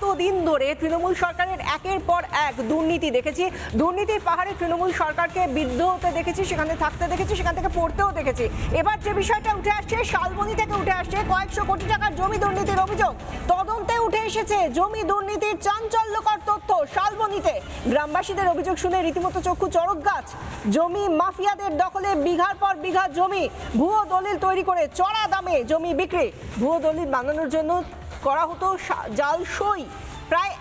এতদিন ধরে তৃণমূল সরকারের একের পর এক দুর্নীতি দেখেছি, দুর্নীতির পাহাড়ে তৃণমূল সরকারকে বিদ্ধ হতে দেখেছি, সেখানে থাকতে দেখেছি, সেখান থেকে পড়তেও দেখেছি। এবার যে বিষয়টা উঠে আসছে, শালবনী থেকে উঠে আসছে কয়েকশো কোটি টাকার জমি দুর্নীতির অভিযোগ। তদন্তে উঠে এসেছে জমি দুর্নীতির চাঞ্চল্যকর তথ্য শালবনীতে। গ্রামবাসীদের অভিযোগ শুনে রীতিমতো চক্ষু চড়ক গাছ। জমি মাফিয়াদের দখলে বিঘার পর বিঘা জমি, ভুয়ো দলিল তৈরি করে চড়া দামে জমি বিক্রি। ভুয়ো দলিল বানানোর জন্য করা হতো জাল সই। প্রায়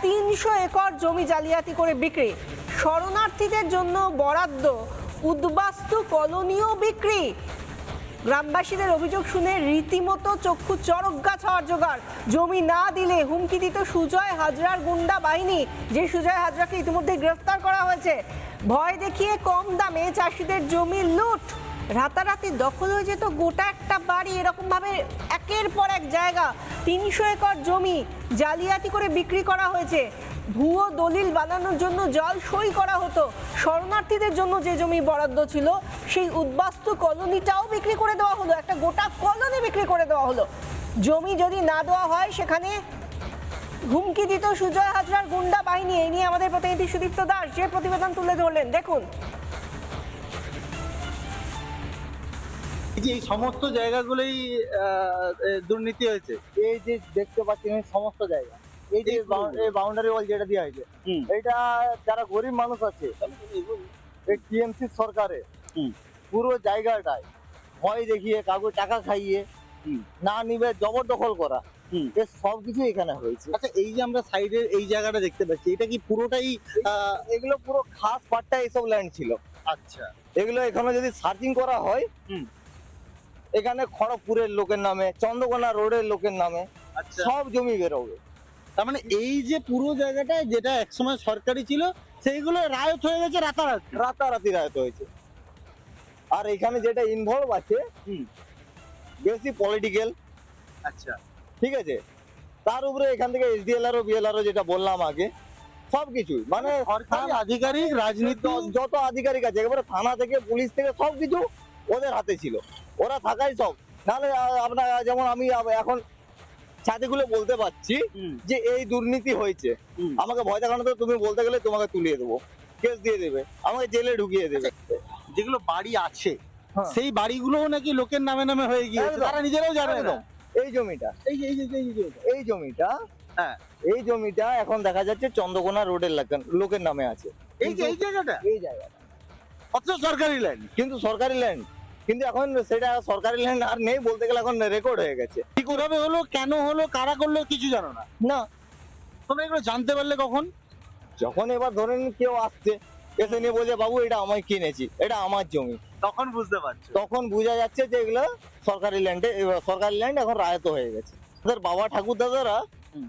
300 একর জমি জালিয়াতি করে বিক্রি। শরণার্থীদের জন্য বরাদ্দ উদ্বাস্তু কলোনিও বিক্রি। গ্রামবাসীদের অভিযোগ শুনে রীতিমতো চক্ষু চড়ক গাছ হওয়ার জোগাড়। জমি না দিলে হুমকি দিত সুজয় হাজরার গুন্ডা বাহিনী, যে সুজয় হাজরাকে ইতিমধ্যে গ্রেফতার করা হয়েছে। ভয় দেখিয়ে কম দামে চাষিদের জমি লুট। রাতারাতি দখল হয়ে যেত গোটা একটা বাড়ি। এরকম ভাবে একের পর এক জায়গা 300 একর জমি জালিয়াতি করে বিক্রি করা হয়েছে। ভুয়ো দলিল বানানোর জন্য জাল সই করা হতো। শরণার্থীদের জন্য যে জমি বরাদ্দ ছিল সেই উদ্বাস্তু কলোনিটাও বিক্রি করে দেওয়া হলো। একটা গোটা কলোনি বিক্রি করে দেওয়া হলো। জমি যদি না দেওয়া হয় সেখানে হুমকি দিত সুজয় হাজরার গুন্ডা বাহিনী। এই নিয়ে আমাদের প্রতিনিধি সুদীপ্ত দাস যে প্রতিবেদন তুলে ধরলেন, দেখুন। এই সমস্ত জায়গাগুলোই দুর্নীতি হয়েছে। এই যে দেখতে পাচ্ছেন এই সমস্ত জায়গা, এই যে বাউন্ডারি ওয়াল যেটা দেওয়া হয়েছে, এটা যারা গরিব মানুষ আছে, এই টিএমসি সরকারে পুরো জায়গাটায় ভয় দেখিয়ে, কাগজ টাকা খাইয়ে, না নিবে জবরদখল করা, এর সবকিছু এখানে হয়েছে। আচ্ছা, এই যে আমরা সাইডের এই জায়গাটা দেখতে পাচ্ছি, এটা কি পুরোটাই এগুলো পুরো খাস পাট্টা এইসব ল্যান্ড ছিল। আচ্ছা, এগুলো এখানে যদি সার্চিং করা হয়, এখানে খড়গপুরের লোকের নামে, চন্দ্রকোনা রোডের লোকের নামে সব জমি বেরোবে। তার মানে এই যে পুরো জায়গাটা যেটা একসময় সরকারি ছিল, সেইগুলো রায়ত হয়ে গেছে রাতারাতি রায়ত হয়েছে। আর এখানে যেটা ইনভলভ আছে বেশি পলিটিক্যাল। আচ্ছা, ঠিক আছে, তার উপরে এখান থেকে এসডিএলআর ও বিএলআর যেটা বললাম আগে, সবকিছু মানে সরকারি আধিকারিক, রাজনীতি, যত আধিকারিক আছে একেবারে থানা থেকে পুলিশ থেকে সবকিছু ওদের হাতে ছিল। ওরা থাকাই সব। নাহলে আপনার যেমন আমি এখন ছাদে খুলে বলতে পারছি যে এই দুর্নীতি হয়েছে, আমাকে ভয় দেখানো তো, তুমি বলতে গেলে তোমাকে তুলিয়ে দেবো, কেস দিয়ে দেবে, আমাকে জেলে ঢুকিয়ে দেবে। যেগুলো বাড়ি আছে সেই বাড়িগুলো নাকি লোকের নামে নামে হয়ে গিয়েছে, তারা নিজেরাও জানে না। এই জমিটা, এই জমিটা, হ্যাঁ, এই জমিটা এখন দেখা যাচ্ছে চন্দ্রকোনা রোডের লোকের নামে আছে। এই জায়গাটা অথচ সরকারি ল্যান্ড, কিন্তু সরকারি ল্যান্ড, কিন্তু এখন সেটা সরকারি ল্যান্ড আর নেই বলতে গেলে, এখন রেকর্ড হয়ে গেছে। কি করে হলো, কেন হলো, কারা করলো, কিছু জানো না? না। তোমরা এগুলো জানতে পারলে কখন? যখন এবার ধরে নিন কেউ আসছে, এসে নিয়ে বলছে বাবু এটা আমি কিনেছি, এটা আমার জমি, তখন বুঝতে পারছো, তখন বোঝা যাচ্ছে যে এগুলো সরকারি ল্যান্ড এখন রায়ত হয়ে গেছে। তাদের বাবা ঠাকুর দাদারা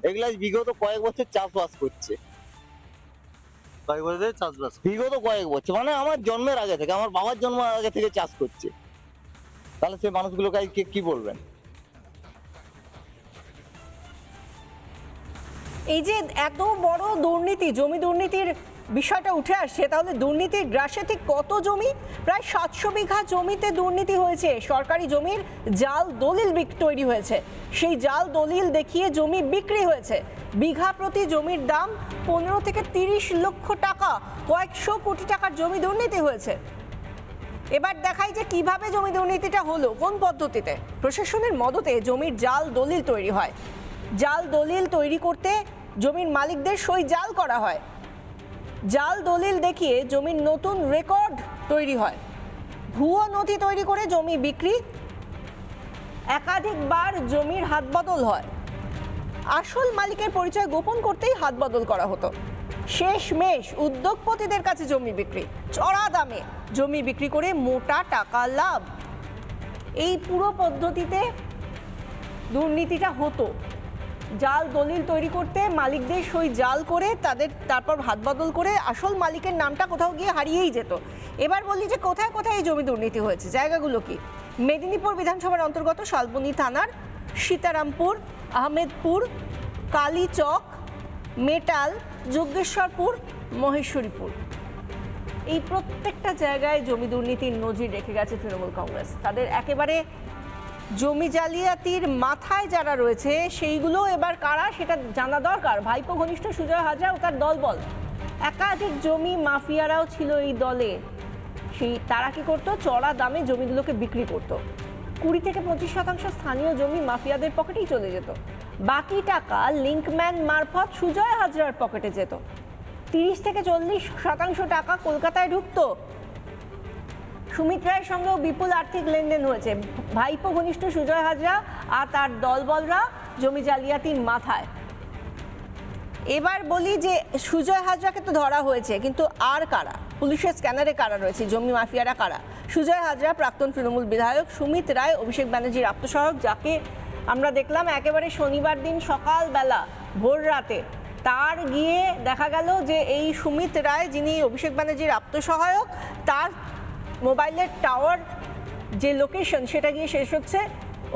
এগুলা বিগত কয়েক বছর চাষবাস করছে, চাষবাস বিগত কয়েক বছর, মানে আমার জন্মের আগে থেকে, আমার বাবার জন্মের আগে থেকে চাষ করছে। তাহলে সেই মানুষগুলোকে কি বলবেন? এই যে এত বড় দুর্নীতি, জমি দুর্নীতির বিষয়টা উঠে আসছে, তাহলে দুর্নীতির গ্রাসে ঠিক কত জমি? প্রায় 700 বিঘা জমিতে দুর্নীতি হয়েছে। সরকারি জমির জাল দলিল তৈরি হয়েছে, সেই জাল দলিল দেখিয়ে জমি বিক্রি হয়েছে। বিঘা প্রতি জমির দাম 15 থেকে 30 লক্ষ টাকা। কয়েকশো কোটি টাকার জমি দুর্নীতি হয়েছে। এবার দেখাই যে কিভাবে জমি দুর্নীতিটা হলো, কোন পদ্ধতিতে। প্রশাসনের মদতে জমির জাল দলিল তৈরি হয়। জাল দলিল তৈরি করতে জমির মালিকদের সই জাল করা হয়। জাল দলিল দেখিয়ে জমির নতুন রেকর্ড তৈরি হয়। ভুয়ো নথি তৈরি করে জমি বিক্রি। একাধিকবার জমির হাতবদল হয়। আসল মালিকের পরিচয় গোপন করতেই হাতবদল করা হতো। শেষমেশ উদ্যোগপতিদের কাছে জমি বিক্রি, চড়া দামে জমি বিক্রি করে মোটা টাকা লাভ। এই পুরো পদ্ধতিতে দুর্নীতিটা হতো। জাল দলিল তৈরি করতে মালিকদের সই জাল করে তারপর হাতবদল করে আসল মালিকের নামটা কোথাও গিয়ে হারিয়েই যেত। এবার বলি যে কোথায় কোথায় এই জমি দুর্নীতি হয়েছে, জায়গাগুলো কি? মেদিনীপুর বিধানসভার অন্তর্গত শালবনী থানার সীতারামপুর, আহমেদপুর, কালীচক, মেটাল, যোগেশ্বরপুর, মহেশ্বরীপুর। এই প্রত্যেকটা জায়গায় জমি দুর্নীতির নজির রেখে গেছে তৃণমূল কংগ্রেস। তাদের একেবারে জমি জালিয়াতির মাথায় যারা রয়েছে সেইগুলো এবার কারা সেটা জানা দরকার। ভাইপো ঘনিষ্ঠ সুজয় হাজরা ও তার দলবল, একাধিক জমি মাফিয়ারাও ছিল এই দলে। তারা কি করতো, চড়া দামে জমিগুলোকে বিক্রি করতো। 20 থেকে 25% স্থানীয় জমি মাফিয়াদের পকেটেই চলে যেত, বাকি টাকা লিঙ্কম্যান মারফত সুজয় হাজরার পকেটে যেত। 30 থেকে 40% টাকা কলকাতায় ঢুকতো। সুমিত রায়ের সঙ্গেও বিপুল আর্থিক লেনদেন হয়েছে। ভাইপো ঘনিষ্ঠ সুজয় হাজরা আর তার দলবলরা জমি জালিয়াতির মাথায়। এবার বলি যে সুজয় হাজরাকে তো ধরা হয়েছে, কিন্তু আর কারা, পুলিশের স্ক্যানারে কারা রয়েছে, জমি মাফিয়ারা কারা? সুজয় হাজরা প্রাক্তন তৃণমূল বিধায়ক, সুমিত রায় অভিষেক ব্যানার্জির আত্মসহায়ক, যাকে আমরা দেখলাম একেবারে শনিবার দিন সকালবেলা ভোর রাতে তার গিয়ে দেখা গেল যে এই সুমিত রায়, যিনি অভিষেক ব্যানার্জির আত্মসহায়ক, তার মোবাইলের টাওয়ার যে লোকেশন সেটা গিয়ে শেষ হচ্ছে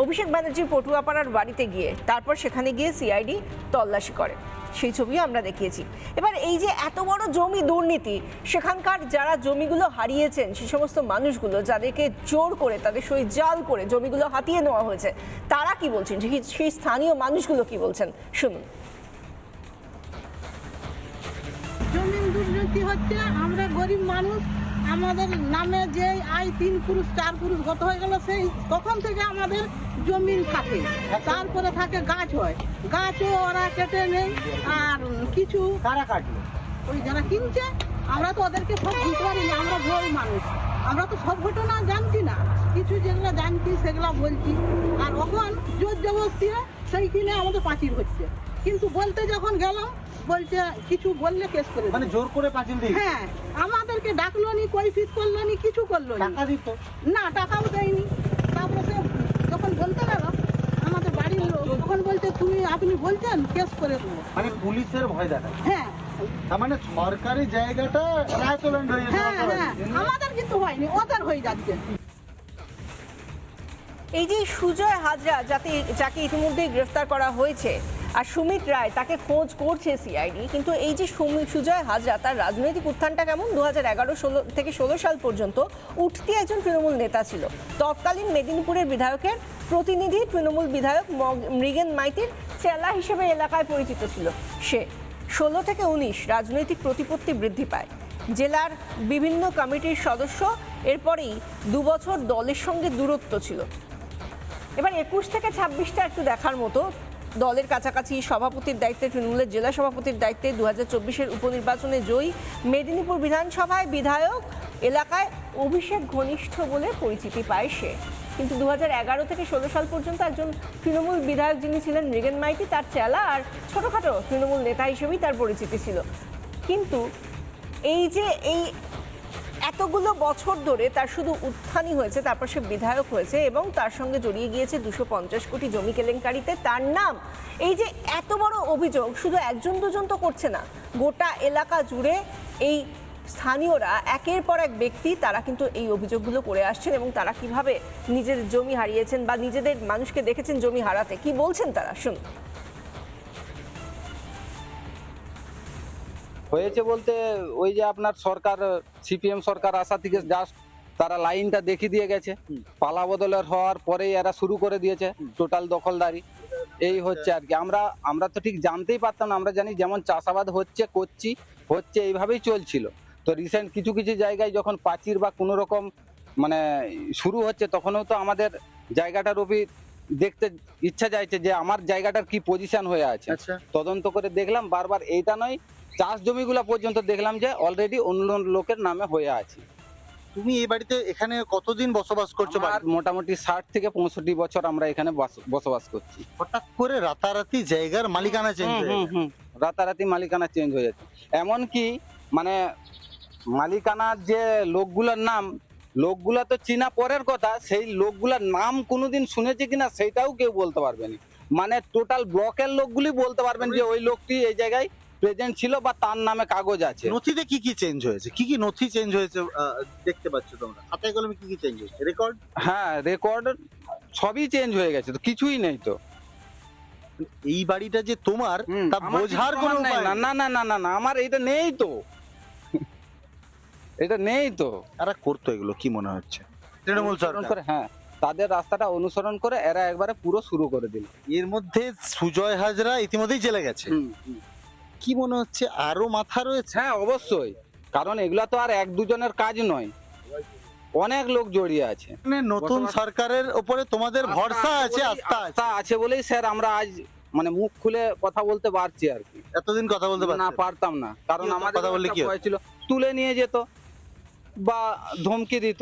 অভিষেক ব্যানার্জির পটুয়াপাড়ার বাড়িতে গিয়ে। তারপর সেখানে গিয়ে সিআইডি তল্লাশি করে, সেই ছবিও আমরা দেখিয়েছি। এবার এই যে এত বড় জমি দুর্নীতি, সেখানকার যারা জমিগুলো হারিয়েছেন সে সমস্ত মানুষগুলো, যাদেরকে জোর করে তাদের সই জাল করে জমিগুলো হাতিয়ে নেওয়া হয়েছে, তারা কি বলছেন, সেই স্থানীয় মানুষগুলো কি বলছেন শুনুন। জমি দুর্নীতি হচ্ছে, আমরা গরিব মানুষ, আমাদের নামে যে আয় 3 পুরুষ 4 পুরুষ গত হয়ে গেল, সেই তখন থেকে আমাদের জমিন থাকে, তারপরে থাকে গাছ হয়, গাছও ওরা কেটে নেই। আর কিছু কারা কাটলো? ওই যারা কিনছে, আমরা তো ওদেরকে সব বুঝতে পারি না, আমরা ভোর মানুষ, আমরা তো সব ঘটনা জানছি না, কিছু যেগুলো জানছি সেগুলো বলছি। আর এখন জোর জবরদস্তি সেই কিনে আমাদের পাচির হচ্ছে, কিন্তু বলতে যখন গেলাম বলছে কিছু বললে কেস করে মানে দেবে। জোর করে পাঁচিল দিই? হ্যাঁ, আমাদেরকে ডাকলো নি, কৈফিয়ত করলো নি, কিছু করলো না, টাকা দিত না টাকাও দেয়নি। তারপরে সে যখন বলতে গেল আমাদের বাড়ির লোক, তখন বলছে আপনি বলছেন কেস করে দেবো। মানে পুলিশের ভয় দেখায়। হ্যাঁ তার মানে সরকারি জায়গাটা রায়তল্যান্ড হয়ে হ্যাঁ হ্যাঁ, আমাদের কিন্তু হয়নি, ওদের হয়ে যাচ্ছে। এই যে সুজয় হাজরা, যাকে ইতিমধ্যেই গ্রেফতার করা হয়েছে, আর সুমিত রায়, তাকে খোঁজ করছে সিআইডি, কিন্তু এই যে সুজয় হাজরা, তার রাজনৈতিক উত্থানটা কেমন? 2011 থেকে 16 সাল পর্যন্ত উঠতি একজন তৃণমূল নেতা ছিল। তৎকালীন মেদিনীপুরের বিধায়কের প্রতিনিধি তৃণমূল বিধায়ক মৃগেন মাইতির চেলা হিসেবে এলাকায় পরিচিত ছিল সে। 16 থেকে 19 রাজনৈতিক প্রতিপত্তি বৃদ্ধি পায়, জেলার বিভিন্ন কমিটির সদস্য। এরপরেই 2 বছর দলের সঙ্গে দূরত্ব ছিল। এবার 21 থেকে 26টা একটু দেখার মতো। দলের কাছাকাছি, সভাপতির দায়িত্বে, তৃণমূলের জেলা সভাপতির দায়িত্বে, 2024-এর উপনির্বাচনে জয়ী, মেদিনীপুর বিধানসভায় বিধায়ক, এলাকায় অভিষেক ঘনিষ্ঠ বলে পরিচিতি পায় সে। কিন্তু 2011 থেকে 16 সাল পর্যন্ত একজন তৃণমূল বিধায়ক যিনি ছিলেন মৃগেন মাইতি, তার চেলা আর ছোটোখাটো তৃণমূল নেতা হিসেবেই তার পরিচিতি ছিল। কিন্তু এই যে এতগুলো বছর ধরে তার শুধু উত্থানই হয়েছে, তারপর সে বিধায়ক হয়েছে এবং তার সঙ্গে জড়িয়ে গিয়েছে 250 কোটি জমি কেলেঙ্কারিতে তার নাম। এই যে এত বড় অভিযোগ শুধু একজন দুজন তো করছে না, গোটা এলাকা জুড়ে এই স্থানীয়রা একের পর এক ব্যক্তি, তারা কিন্তু এই অভিযোগগুলো করে আসছেন এবং তারা কিভাবে নিজেদের জমি হারিয়েছেন বা নিজেদের মানুষকে দেখেছেন জমি হারাতে, কি বলছেন তারা শুনুন। হয়েছে বলতে ওই যে আপনার সরকার, সিপিএম সরকার আসা থেকে জাস্ট তারা লাইনটা দেখিয়ে দিয়ে গেছে, পালা বদলের হওয়ার পরেই এরা শুরু করে দিয়েছে টোটাল দখলদারি। এই হচ্ছে আর কি। আমরা তো ঠিক জানতেই পারতাম না, আমরা জানি যেমন চাষাবাদ হচ্ছে এইভাবেই চলছিল। তো রিসেন্ট কিছু কিছু জায়গায় যখন পাচির বা কোনো রকম মানে শুরু হচ্ছে, তখনও তো আমাদের জায়গাটার উপর দেখতে ইচ্ছা যাইছে যে আমার জায়গাটার কি পজিশন হয়ে আছে। তদন্ত করে দেখলাম বারবার, এইটা নয়, চাষ জমিগুলা পর্যন্ত দেখলাম যে অলরেডি অন্য লোকের নামে হয়ে আছে। তুমি এই বাড়িতে এখানে কতদিন বসবাস করছো? আর মোটামুটি 60 থেকে 65 বছর আমরা এখানে বসবাস করছি। হঠাৎ করে রাতারাতি জায়গার মালিকানা চেঞ্জ হয়ে গেছে। রাতারাতি মালিকানা চেঞ্জ হয়ে যাচ্ছে। এমনকি মানে মালিকানার যে লোকগুলোর নাম, লোকগুলা তো চিনা পরের কথা, সেই লোকগুলার নাম কোনোদিন শুনেছে কিনা সেটাও কেউ বলতে পারবে না। মানে টোটাল ব্লকের লোকগুলি বলতে পারবেন যে ওই লোকটি এই জায়গায় প্রেজেন্ট ছিল বা তার নামে কাগজ আছে। নথিতে কি কি চেঞ্জ হয়েছে, কি কি নথি চেঞ্জ হয়েছে দেখতে পাচ্ছ তোমরা? খাতায় কলমে কি কি চেঞ্জ হয়েছে? রেকর্ড? হ্যাঁ, রেকর্ড সবই চেঞ্জ হয়ে গেছে, তো কিছুই নেই। তো এই বাড়িটা যে তোমার তা বোঝার কোনো উপায় না না না না না না, আমার এটা নেই তো, এটা নেই তো। তারা করতো এগুলো, কি মনে হচ্ছে? তৃণমূল সরকার। হ্যাঁ, তাদের রাস্তাটা অনুসরণ করে এরা একবারে পুরো শুরু করে দিল। এর মধ্যে সুজয় হাজরা ইতিমধ্যেই জেলে গেছে, কি মনে হচ্ছে আরো মাথা রয়েছে? হ্যাঁ অবশ্যই, কারণ এগুলা তো আর এক দুজনের কাজ নয়, অনেক লোক জড়িয়ে আছে। মানে নতুন সরকারের উপরে তোমাদের ভরসা আছে, আস্থা আছে? আস্থা আছে বলেই স্যার আমরা আজ মানে মুখ খুলে কথা বলতে পারছি আর কি, এতদিন কথা বলতে না পারছো? পারতাম না, কারণ কি হতো? আমাদের কথা বললে কি হতো? হয়েছিল তুলে নিয়ে যেত বা ধমকি দিত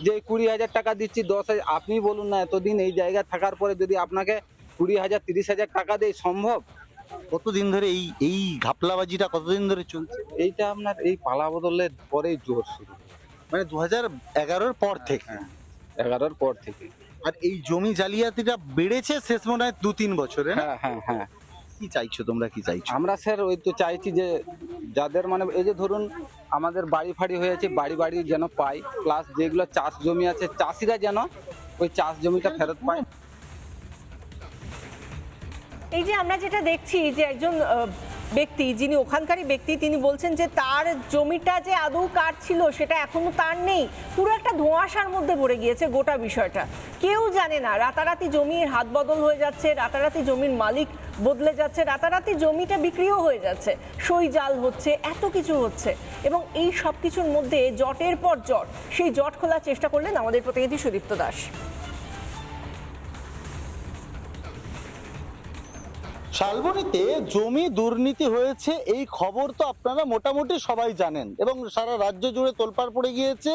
যে 20,000 টাকা দিচ্ছি 10,000। আপনি বলুন না, এতদিন এই জায়গায় থাকার পরে যদি আপনাকে 20,000 30,000 টাকা দেয় সম্ভব? কতদিন ধরে এই এই ঘাপলাবাজিটা কতদিন ধরে চলছে? এইটা আপনার এই পালা বদলের পরেই জোর শুরু, মানে 2011-র পর থেকে। 11-র পর থেকে। আর এই জমি জালিয়াতিটা বেড়েছে শেষ মনে হয় 2-3 বছরে না? হ্যাঁ হ্যাঁ হ্যাঁ। কি চাইছো তোমরা, কি চাইছো? আমরা স্যার ওই তো চাইছি যে যাদের মানে এই যে ধরুন আমাদের বাড়ি ফাড়ি হয়েছে, বাড়ি বাড়ি যেন পাই, প্লাস যেগুলো চাষ জমি আছে চাষিরা যেন ওই চাষ জমিটা ফেরত পায়। এই যে আমরা যেটা দেখছি যে একজন ব্যক্তি, যিনি ওখানকারই ব্যক্তি, তিনি বলছেন যে তার জমিটা যে আদৌ কার ছিল সেটা এখনো তার নেই, পুরো একটা ধোঁয়াশার মধ্যে পড়ে গিয়েছে গোটা বিষয়টা। কেউ জানে না, রাতারাতি জমির হাত বদল হয়ে যাচ্ছে, রাতারাতি জমির মালিক বদলে যাচ্ছে, রাতারাতি জমিটা বিক্রিও হয়ে যাচ্ছে, সই জাল হচ্ছে, এত কিছু হচ্ছে। এবং এই সব কিছুর মধ্যে জটের পর জট, সেই জট খোলার চেষ্টা করলেন আমাদের প্রতিনিধি সুদীপ্ত দাস। শালবনীতে জমি দুর্নীতি হয়েছে এই খবর তো আপনারা মোটামুটি সবাই জানেন এবং সারা রাজ্য জুড়ে তোলপাড় পড়ে গিয়েছে।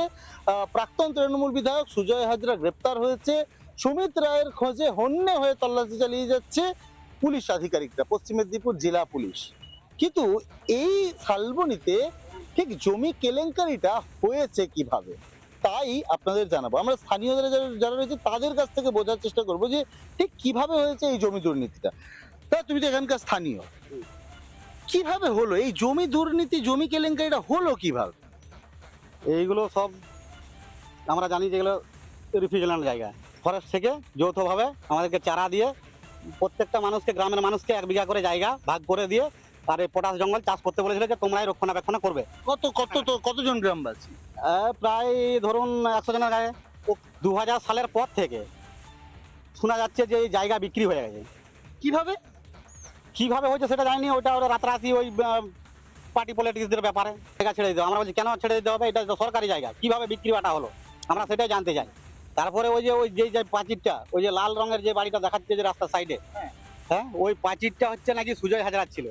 প্রাক্তন তৃণমূল বিধায়ক সুজয় হাজরা গ্রেপ্তার হয়েছে, সুমিত রায়ের খোঁজে হন্যে হয়ে তল্লাশি চালিয়ে যাচ্ছে পুলিশ আধিকারিকরা, পশ্চিম মেদিনীপুর জেলা পুলিশ। কিন্তু এই শালবনীতে ঠিক জমি কেলেঙ্কারিটা হয়েছে কিভাবে তাই আপনাদের জানাবো। আমরা স্থানীয় যারা রয়েছে তাদের কাছ থেকে বোঝার চেষ্টা করবো যে ঠিক কিভাবে হয়েছে এই জমি দুর্নীতিটা। তা তুমি তো এখানকার স্থানীয়, কিভাবে হলো এই জমি দুর্নীতি, জমি কেলেঙ্কারিটা হলো কিভাবে? এইগুলো সব আমরা জানি যেগুলো রিফিউজিল্যান্ড জায়গা, ফরেস্ট থেকে যৌথভাবে আমাদেরকে চারা দিয়ে প্রত্যেকটা মানুষকে, গ্রামের মানুষকে 1 বিঘা করে জায়গা ভাগ করে দিয়ে আর এই পটাশ জঙ্গল চাষ করতে বলেছিল যে তোমরাই রক্ষণাবেক্ষণ করবে। কতজন গ্রামবাসী? প্রায় ধরুন 100 জনের গায়ে। 2000 সালের পর থেকে শোনা যাচ্ছে যে এই জায়গা বিক্রি হয়ে গেছে। কিভাবে কিভাবে হয়েছে সেটা জানিনি, ওটা ওরা রাতারাতি ওই পার্টি পলিটিক্সদের ব্যাপারে জায়গা ছেড়ে দিতে হবে। আমরা বলছি কেন ছেড়ে দিতে হবে, এটা তো সরকারি জায়গা, কিভাবে বিক্রি বাটা হলো আমরা সেটাই জানতে চাই। তারপরে ওই যে পাঁচিরটা, ওই যে লাল রঙের যে বাড়িটা দেখাচ্ছে যে রাস্তার সাইডে, হ্যাঁ ওই পাঁচিরটা হচ্ছে নাকি সুজয় হাজরার ছিল।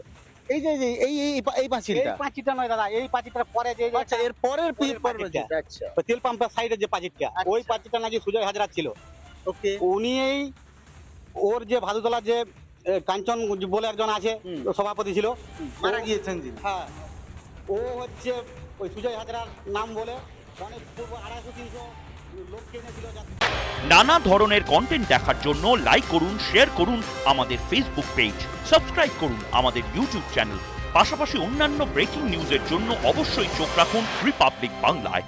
এই যে এই এই এই পাঁচিলটা? এই পাঁচিরটা নয় দাদা, এই পাঁচিরটার পরে যে আচ্ছা, এর পরের পাঁচিরটা, আচ্ছা ওই তেল পাম্পের সাইডে যে পাঁচিরটা, ওই পাঁচিরটা নাকি সুজয় হাজরার ছিল। ওকে। উনি এই ওর যে ভাদুতলার যে কাঞ্চন বলে একজন আছে, সভাপতি ছিল, মারা গিয়েছেন যিনি, হ্যাঁ ও হচ্ছে ওই সুজয় হাজরার নাম বলে অনেক পূর্ব 250-300 লোক কিনেছিল। নানা ধরনের কন্টেন্ট দেখার জন্য লাইক করুন, শেয়ার করুন আমাদের ফেসবুক পেজ, সাবস্ক্রাইব করুন আমাদের ইউটিউব চ্যানেল। পাশাপাশি অন্যান্য ব্রেকিং নিউজের জন্য অবশ্যই চোখ রাখুন রিপাবলিক বাংলায়।